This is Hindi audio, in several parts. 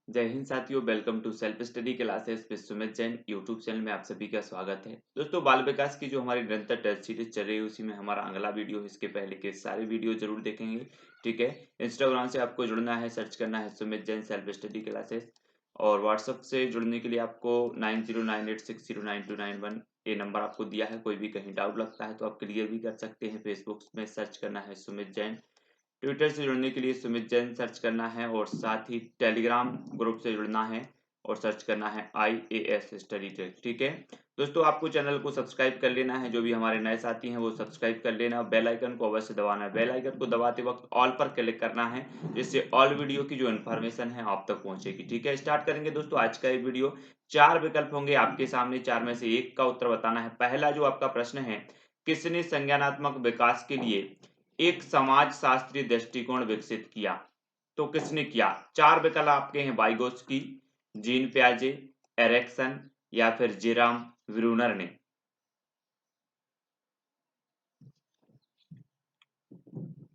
जय हिंद साथियों, welcome to self study classes with Sumit Jain YouTube channel में आप सभी का स्वागत है। दोस्तों, बाल विकास की जो हमारी निरंतर टेस्ट सीरीज चल रही है उसी में हमारा अगला वीडियो है। इसके पहले के सारे वीडियो जरूर देखेंगे, ठीक है। इंस्टाग्राम से आपको जुड़ना है, सर्च करना है Sumit Jain self study classes. और व्हाट्सएप से जुड़ने के लिए आपको 9098609291 ये नंबर आपको दिया है। कोई भी कहीं डाउट लगता है तो आप क्लियर भी कर सकते हैं। फेसबुक में सर्च करना है सुमित जैन। ट्विटर से जुड़ने के लिए सुमित जैन सर्च करना है और साथ ही टेलीग्राम ग्रुप से जुड़ना है और सर्च करना है IAS स्टडी ट्रिक, ठीक है। दोस्तों, आपको चैनल को सब्सक्राइब कर लेना है। जो भी हमारे नए साथी हैं वो सब्सक्राइब कर लेना। बेल आइकन को अवश्य दबाना है। बेल आइकन को दबाते वक्त ऑल पर क्लिक करना है, जिससे ऑल वीडियो की जो इन्फॉर्मेशन है आप तक पहुंचेगी, ठीक है। स्टार्ट करेंगे दोस्तों आज का ये वीडियो। 4 विकल्प होंगे आपके सामने, 4 में से एक का उत्तर बताना है। पहला जो आपका प्रश्न है, किसने संज्ञानात्मक विकास के लिए एक समाज शास्त्रीय दृष्टिकोण विकसित किया? तो किसने किया? 4 विकल्प आपके हैं, वाइगोत्स्की, जीन पियाजे, एरिक्सन या फिर जेराम व्रूनर ने।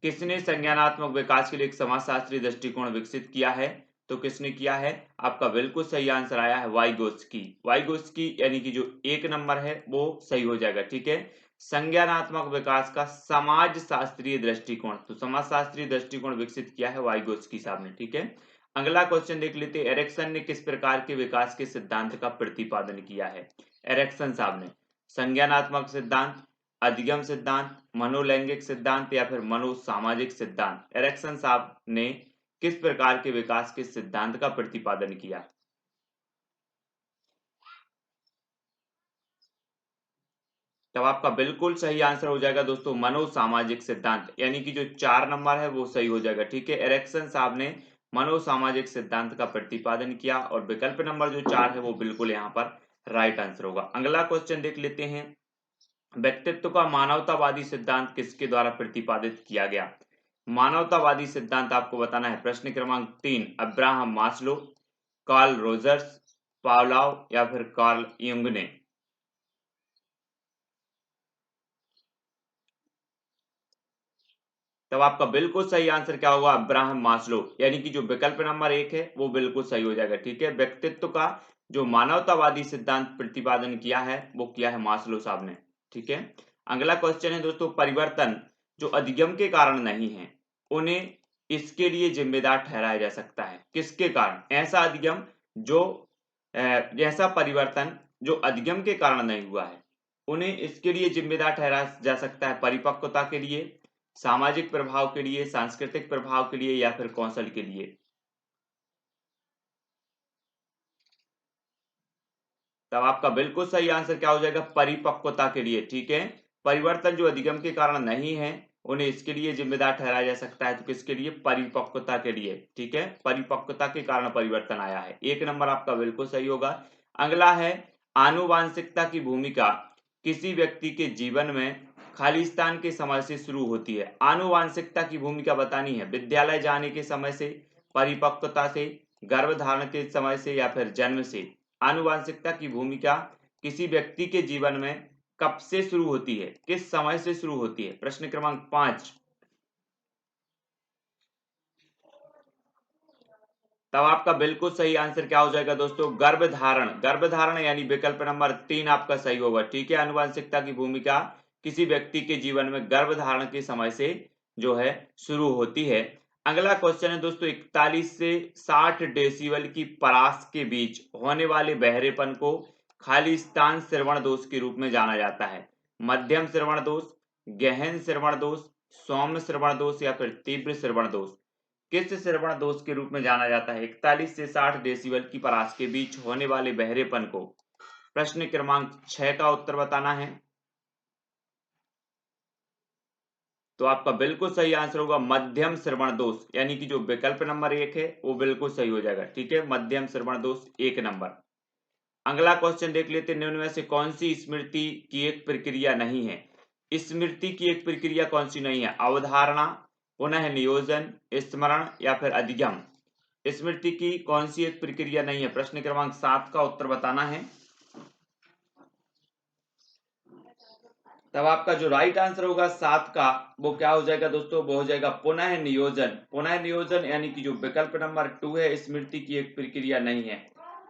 किसने संज्ञानात्मक विकास के लिए एक समाजशास्त्रीय दृष्टिकोण विकसित किया है? तो किसने किया है? आपका बिल्कुल सही आंसर आया है वाइगोत्स्की। वाइगोत्स्की यानी कि जो एक नंबर है वो सही हो जाएगा, ठीक है। संज्ञानात्मक विकास का समाज शास्त्रीय दृष्टिकोण, तो समाज शास्त्रीय दृष्टिकोण विकसित किया है वाइगोत्स्की साहब ने, ठीक है। अगला क्वेश्चन देख लेते हैं, एरिक्सन ने किस प्रकार के विकास के सिद्धांत का प्रतिपादन किया है? एरिक्सन साहब ने संज्ञानात्मक सिद्धांत, अधिगम सिद्धांत, मनोलैंगिक सिद्धांत या फिर मनोसामाजिक सिद्धांत। एरिक्सन साहब ने किस प्रकार के विकास के सिद्धांत का प्रतिपादन किया? तब आपका बिल्कुल सही आंसर हो जाएगा दोस्तों मनोसामाजिक सिद्धांत, यानी कि जो 4 नंबर है वो सही हो जाएगा, ठीक है। एरिक्सन साहब ने मनोसामाजिक सिद्धांत का प्रतिपादन किया और विकल्प नंबर जो 4 है वो बिल्कुल यहाँ पर राइट आंसर होगा। अगला क्वेश्चन देख लेते हैं, व्यक्तित्व का मानवतावादी सिद्धांत किसके द्वारा प्रतिपादित किया गया? मानवतावादी सिद्धांत आपको बताना है। प्रश्न क्रमांक 3, अब्राहम मास्लो, कार्ल रोजर्स, पावलाव या फिर कार्ल युंग ने। तब आपका बिल्कुल सही आंसर क्या होगा? अब्राहम मास्लो, यानी कि जो विकल्प नंबर 1 है वो बिल्कुल सही हो जाएगा, ठीक है। व्यक्तित्व का जो मानवतावादी सिद्धांत प्रतिपादन किया है वो किया है मास्लो साहब ने, ठीक है। अगला क्वेश्चन है दोस्तों, परिवर्तन जो अधिगम के कारण नहीं है उन्हें इसके लिए जिम्मेदार ठहराया जा सकता है। किसके कारण? ऐसा अधिगम जो ऐसा परिवर्तन जो अधिगम के कारण नहीं हुआ है उन्हें इसके लिए जिम्मेदार ठहराया जा सकता है। परिपक्वता के लिए, सामाजिक प्रभाव के लिए, सांस्कृतिक प्रभाव के लिए या फिर कौशल के लिए। तब आपका बिल्कुल सही आंसर क्या हो जाएगा? परिपक्वता के लिए, ठीक है। परिवर्तन जो अधिगम के कारण नहीं है उन्हें इसके लिए जिम्मेदार ठहराया जा सकता है। तो किसके लिए? परिपक्वता के लिए, ठीक है। परिपक्वता के कारण परिवर्तन आया है। 1 नंबर आपका बिल्कुल सही होगा। अगला है, आनुवांशिकता की भूमिका किसी व्यक्ति के जीवन में खालिस्तान के समय से शुरू होती है। आनुवांशिकता की भूमिका बतानी है। विद्यालय जाने के समय से, परिपक्वता से, गर्भधारण के समय से या फिर जन्म से। आनुवांशिकता की भूमिका किसी व्यक्ति के जीवन में कब से शुरू होती है, किस समय से शुरू होती है? प्रश्न क्रमांक 5। तब आपका बिल्कुल सही आंसर क्या हो जाएगा दोस्तों? गर्भधारण। गर्भधारण यानी विकल्प नंबर 3 आपका सही होगा, ठीक है। आनुवंशिकता की भूमिका किसी व्यक्ति के जीवन में गर्भधारण के समय से जो है शुरू होती है। अगला क्वेश्चन है दोस्तों, 41 से 60 डेसिबल की परास के बीच होने वाले बहरेपन को खालिस्तान श्रवण दोष के रूप में जाना जाता है। मध्यम श्रवण दोष, गहन श्रवण दोष, सौम्य श्रवण दोष या फिर तीव्र श्रवण दोष। किस श्रवण दोष के रूप में जाना जाता है 41 से 60 डेसिबल की परास के बीच होने वाले बहरेपन को? प्रश्न क्रमांक 6 का उत्तर बताना है। तो आपका बिल्कुल सही आंसर होगा मध्यम श्रवण दोष, यानी कि जो विकल्प नंबर 1 है वो बिल्कुल सही हो जाएगा, ठीक है। मध्यम श्रवण दोष 1 नंबर। अगला क्वेश्चन देख लेते हैं, निम्न में से कौन सी स्मृति की एक प्रक्रिया नहीं है? स्मृति की एक प्रक्रिया कौन सी नहीं है? अवधारणा, पुनः नियोजन, स्मरण या फिर अधिगम। स्मृति की कौन सी एक प्रक्रिया नहीं है? प्रश्न क्रमांक 7 का उत्तर बताना है। तब आपका जो राइट आंसर होगा 7 का वो क्या हो जाएगा दोस्तों, वो हो जाएगा पुनः नियोजन। पुनः नियोजन यानी कि जो विकल्प नंबर 2 है, स्मृति की एक प्रक्रिया नहीं है।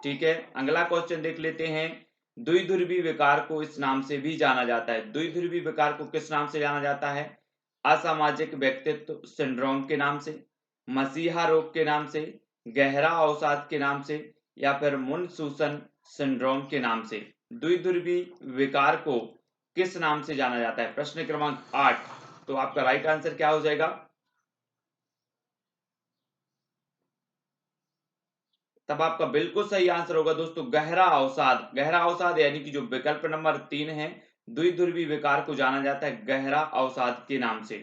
ठीक है, अगला क्वेश्चन देख लेते हैं। द्विध्रुवी विकार को इस नाम से भी जाना जाता है। द्विध्रुवी विकार को किस नाम से जाना जाता है? असामाजिक व्यक्तित्व सिंड्रोम के नाम से, मसीहा रोग के नाम से, गहरा अवसाद के नाम से, या फिर मुनसूसन सिंड्रोम के नाम से। द्विध्रुवी विकार को किस नाम से जाना जाता है? प्रश्न क्रमांक 8। तो आपका राइट आंसर क्या हो जाएगा? तब आपका बिल्कुल सही आंसर होगा दोस्तों गहरा अवसाद। गहरा अवसाद यानी कि जो विकल्प नंबर 3 है, द्विध्रुवी विकार को जाना जाता है गहरा अवसाद के नाम से।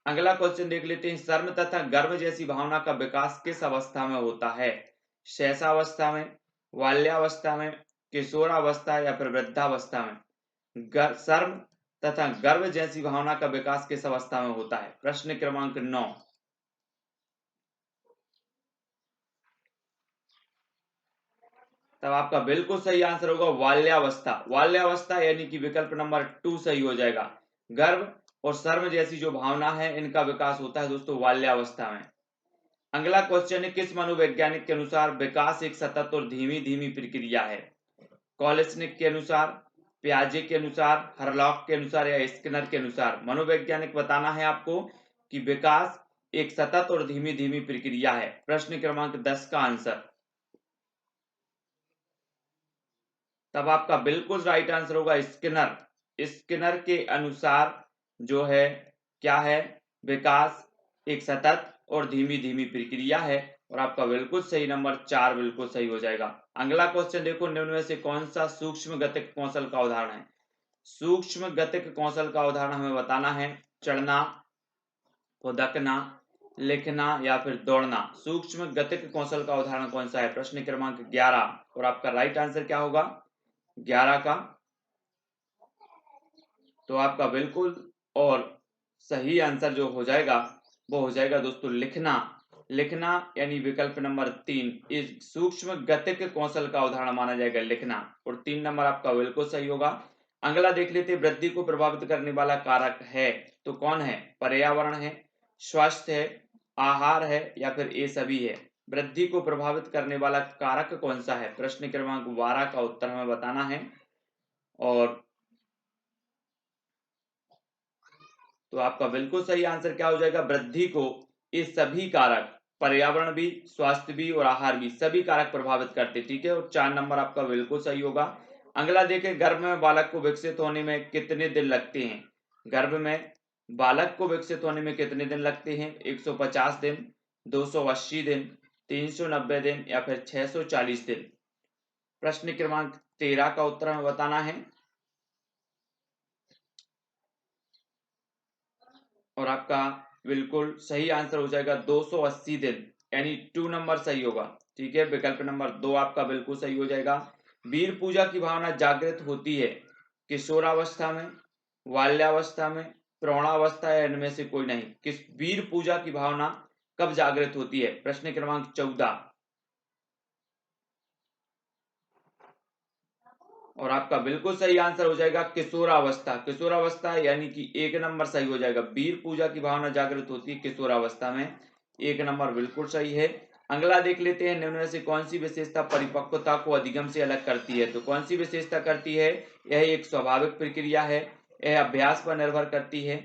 अगला क्वेश्चन देख लेते हैं। शर्म तथा गर्व जैसी भावना का विकास किस अवस्था में होता है? शैशवावस्था में, बाल्यावस्था में, किशोरावस्था या फिर वृद्धावस्था में? शर्म तथा गर्व जैसी भावना का विकास किस अवस्था में होता है? प्रश्न क्रमांक 9। तब आपका बिल्कुल सही आंसर होगा बाल्यावस्था। बाल्यावस्था यानी कि विकल्प नंबर 2 सही हो जाएगा। गर्व और शर्म जैसी जो भावना है इनका विकास होता है दोस्तों बाल्यावस्था में। अगला क्वेश्चन है। किस मनोवैज्ञानिक के अनुसार विकास एक सतत और धीमी धीमी प्रक्रिया है? कॉलेस्निक के अनुसार, पियाजे के अनुसार, हरलॉक के अनुसार या स्किनर के अनुसार? मनोवैज्ञानिक बताना है आपको कि विकास एक सतत और धीमी धीमी प्रक्रिया है। प्रश्न क्रमांक 10 का आंसर। तब आपका बिल्कुल राइट आंसर होगा स्किनर। स्किनर के अनुसार जो है क्या है? विकास एक सतत और धीमी धीमी प्रक्रिया है। और आपका बिल्कुल सही नंबर 4 बिल्कुल सही हो जाएगा। अगला क्वेश्चन देखो। निम्न में से कौन सा सूक्ष्म गतिक कौशल का उदाहरण है? सूक्ष्म गतिक कौशल का उदाहरण हमें बताना है। चढ़ना, फुदकना, लिखना या फिर दौड़ना। सूक्ष्म गतिक कौशल का उदाहरण कौन सा है? प्रश्न क्रमांक 11। और आपका राइट आंसर क्या होगा 11 का? तो आपका बिल्कुल और सही आंसर जो हो जाएगा वो हो जाएगा दोस्तों लिखना। लिखना यानी विकल्प नंबर 3 इस सूक्ष्म गतिक कौशल का उदाहरण माना जाएगा लिखना। और 3 नंबर आपका बिल्कुल सही होगा। अगला देख लेते हैं। वृद्धि को प्रभावित करने वाला कारक है तो कौन है? पर्यावरण है, स्वास्थ्य है, आहार है या फिर ये सभी है? वृद्धि को प्रभावित करने वाला कारक कौन सा है? प्रश्न क्रमांक 12 का उत्तर हमें बताना है। और तो आपका बिल्कुल सही आंसर क्या हो जाएगा? वृद्धि को ये सभी कारक, पर्यावरण भी, स्वास्थ्य भी और आहार भी, सभी कारक प्रभावित करते। ठीक है, और 4 नंबर आपका बिल्कुल सही होगा। अगला देखें। गर्भ में बालक को विकसित होने में कितने दिन लगते हैं? गर्भ में बालक को विकसित होने में कितने दिन लगते हैं? 150 दिन, 280 दिन, 390 दिन या फिर 640 दिन? प्रश्न क्रमांक 13 का उत्तर हमें बताना है। और आपका बिल्कुल सही आंसर हो जाएगा 280 दिन, यानी 2 नंबर सही होगा। ठीक है, विकल्प नंबर 2 आपका बिल्कुल सही हो जाएगा। वीर पूजा की भावना जागृत होती है किशोरावस्था में, बाल्यावस्था में, प्रौढ़ावस्था या इनमें से कोई नहीं? किस वीर पूजा की भावना कब जागृत होती है? प्रश्न क्रमांक 14। और आपका बिल्कुल सही आंसर हो जाएगा किशोरावस्था। किशोरावस्था यानी कि 1 नंबर सही हो जाएगा। वीर पूजा की भावना जागृत होती है किशोरावस्था में। 1 नंबर बिल्कुल सही है। अगला देख लेते हैं। निम्न में से कौन सी विशेषता परिपक्वता को अधिगम से अलग करती है? तो कौन सी विशेषता करती है? यह एक स्वाभाविक प्रक्रिया है, यह अभ्यास पर निर्भर करती है,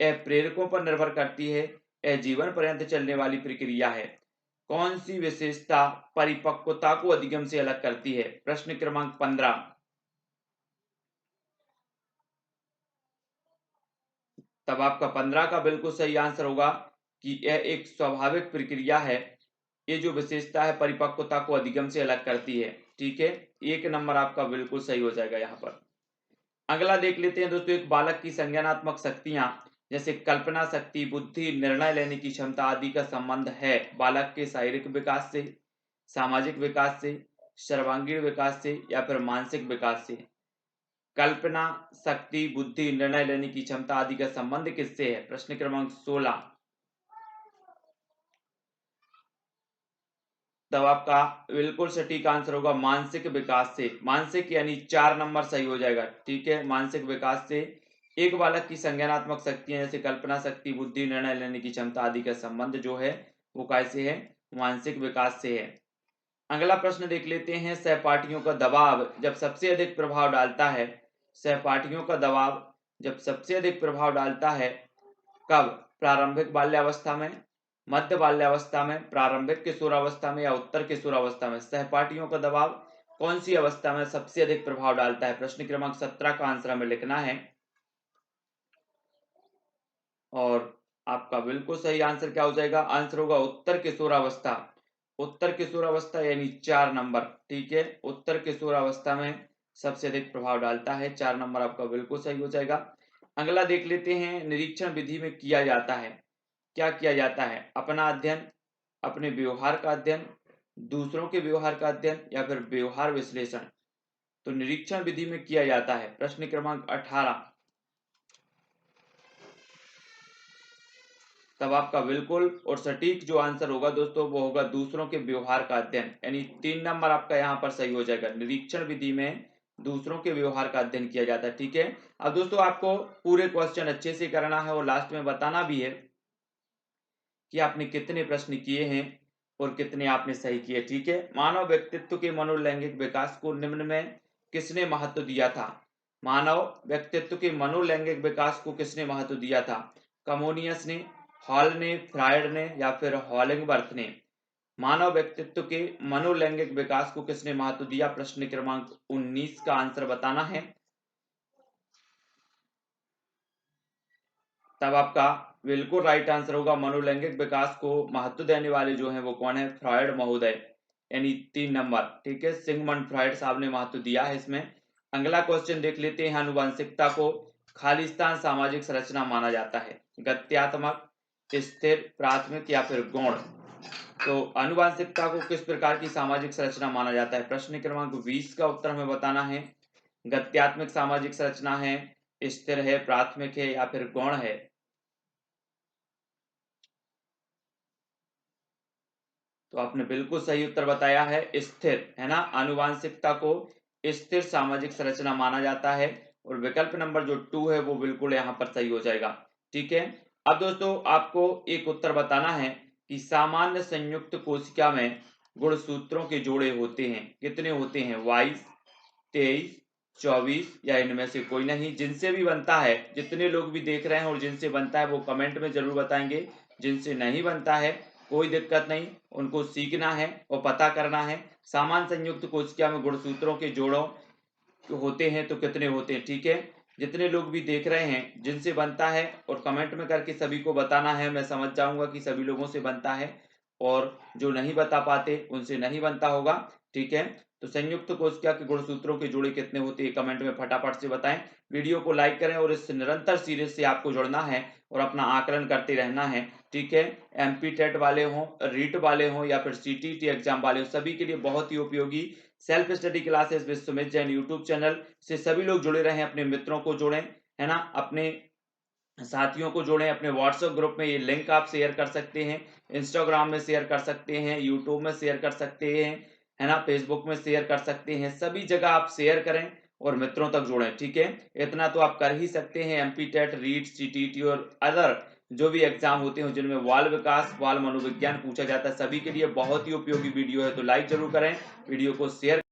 यह प्रेरकों पर निर्भर करती है, यह जीवन पर्यंत चलने वाली प्रक्रिया है? कौन सी विशेषता परिपक्वता को अधिगम से अलग करती है? प्रश्न क्रमांक 15। तब आपका 15 का बिल्कुल सही आंसर होगा कि यह एक स्वाभाविक प्रक्रिया है। ये जो विशेषता है परिपक्वता को अधिगम से अलग करती है। ठीक है, 1 नंबर आपका बिल्कुल सही हो जाएगा यहाँ पर। अगला देख लेते हैं दोस्तों। एक बालक की संज्ञानात्मक शक्तियां जैसे कल्पना शक्ति, बुद्धि, निर्णय लेने की क्षमता आदि का संबंध है बालक के शारीरिक विकास से, सामाजिक विकास से, सर्वांगीण विकास से या फिर मानसिक विकास से? कल्पना शक्ति, बुद्धि, निर्णय लेने की क्षमता आदि का संबंध किससे है? प्रश्न क्रमांक 16। तब आपका बिल्कुल सटीक आंसर होगा मानसिक विकास से। मानसिक यानी 4 नंबर सही हो जाएगा। ठीक है, मानसिक विकास से एक बालक की संज्ञानात्मक शक्तियां जैसे कल्पना शक्ति, बुद्धि, निर्णय लेने की क्षमता आदि का संबंध जो है वो कैसे है, मानसिक विकास से है। अगला प्रश्न देख लेते हैं, सहपाठियों का दबाव जब सबसे अधिक प्रभाव डालता है, सहपाठियों का दबाव जब सबसे अधिक प्रभाव डालता है कब, प्रारंभिक बाल्यावस्था में, मध्य बाल्यावस्था में, प्रारंभिक किशोरावस्था में या उत्तर किशोरावस्था में। सहपाठियों का दबाव कौन सी अवस्था में सबसे अधिक प्रभाव डालता है, प्रश्न क्रमांक 17 का आंसर हमें लिखना है। और आपका बिल्कुल सही आंसर क्या हो जाएगा, आंसर होगा उत्तर किशोरावस्था। उत्तर किशोरावस्था यानी 4 नंबर, ठीक है, उत्तर किशोरावस्था में सबसे अधिक प्रभाव डालता है, 4 नंबर आपका बिल्कुल सही हो जाएगा। अगला देख लेते हैं, निरीक्षण विधि में किया जाता है, क्या किया जाता है, अपना अध्ययन, अपने व्यवहार का अध्ययन, दूसरों के व्यवहार का अध्ययन या फिर व्यवहार विश्लेषण। तो निरीक्षण विधि में किया जाता है, प्रश्न क्रमांक 18। तब आपका बिल्कुल और सटीक जो आंसर होगा दोस्तों वो होगा दूसरों के व्यवहार का अध्ययन, यानी 3 नंबर आपका यहाँ पर सही हो जाएगा। निरीक्षण विधि में दूसरों के व्यवहार का अध्ययन किया जाता है, ठीक है। अब दोस्तों आपको पूरे क्वेश्चन अच्छे से करना है और लास्ट में बताना भी है कि आपने कितने प्रश्न किए हैं और कितने आपने सही किए, ठीक है। मानव व्यक्तित्व के मनोलैंगिक विकास को निम्न में किसने महत्व दिया था, मानव व्यक्तित्व के मनोलैंगिक विकास को किसने महत्व दिया था, कमोनियस ने, हॉल ने, फ्रायड ने या फिर हॉलिंगबर्थ ने। मानव व्यक्तित्व के मनोलैंगिक विकास को किसने महत्व दिया, प्रश्न क्रमांक 19 का आंसर बताना है। तब आपका बिल्कुल राइट आंसर होगा मनोलैंगिक विकास को महत्व देने वाले जो हैं वो कौन है, फ्रायड महोदय, यानी 3 नंबर, ठीक है, सिगमंड फ्रायड साहब ने महत्व दिया है इसमें। अगला क्वेश्चन देख लेते हैं, आनुवंशिकता को खालिस्तान सामाजिक संरचना माना जाता है, गत्यात्मक, स्थिर, प्राथमिक या फिर गौण। तो आनुवंशिकता को किस प्रकार की सामाजिक संरचना माना जाता है, प्रश्न क्रमांक 20 का उत्तर हमें बताना है। गत्यात्मक सामाजिक संरचना है, स्थिर है, प्राथमिक है या फिर गौण है। तो आपने बिल्कुल सही उत्तर बताया है, स्थिर, है ना। आनुवांशिकता को स्थिर सामाजिक संरचना माना जाता है और विकल्प नंबर जो 2 है वो बिल्कुल यहाँ पर सही हो जाएगा, ठीक है। अब दोस्तों आपको एक उत्तर बताना है कि सामान्य संयुक्त कोशिका में गुणसूत्रों के जोड़े होते हैं, कितने होते हैं, 22, 23, 24 या इनमें से कोई नहीं। जिनसे भी बनता है, जितने लोग भी देख रहे हैं और जिनसे बनता है वो कमेंट में जरूर बताएंगे, जिनसे नहीं बनता है कोई दिक्कत नहीं, उनको सीखना है और पता करना है। सामान्य संयुक्त कोशिका में गुणसूत्रों के जोड़ों होते हैं तो कितने होते हैं, ठीक है। जितने लोग भी देख रहे हैं जिनसे बनता है और कमेंट में करके सभी को बताना है, मैं समझ जाऊंगा कि सभी लोगों से बनता है और जो नहीं बता पाते उनसे नहीं बनता होगा, ठीक है। तो संयुक्त कोशिका के गुणसूत्रों के जोड़े कितने होते हैं कमेंट में फटाफट से बताएं। वीडियो को लाइक करें और इस निरंतर सीरीज से आपको जुड़ना है और अपना आकलन करते रहना है, ठीक है। एमपी टेट वाले हों, रीट वाले हों या फिर सीटीटी एग्जाम वाले हों, सभी के लिए बहुत ही उपयोगी self study classes with Sumit Jain YouTube channel से सभी लोग जुड़े रहें, अपने मित्रों को जोड़ें, है ना, अपने साथियों को जोड़ें, अपने व्हाट्सएप ग्रुप में ये लिंक आप शेयर कर सकते हैं, इंस्टाग्राम में शेयर कर सकते हैं, यूट्यूब में शेयर कर सकते हैं, है ना, फेसबुक में शेयर कर सकते हैं, सभी जगह आप शेयर करें और मित्रों तक जोड़ें, ठीक है। इतना तो आप कर ही सकते हैं। एमपी टेट, रीट, सीटीटी और अदर जो भी एग्जाम होते हैं जिनमें बाल विकास, बाल मनोविज्ञान पूछा जाता है, सभी के लिए बहुत ही उपयोगी वीडियो है। तो लाइक जरूर करें, वीडियो को शेयर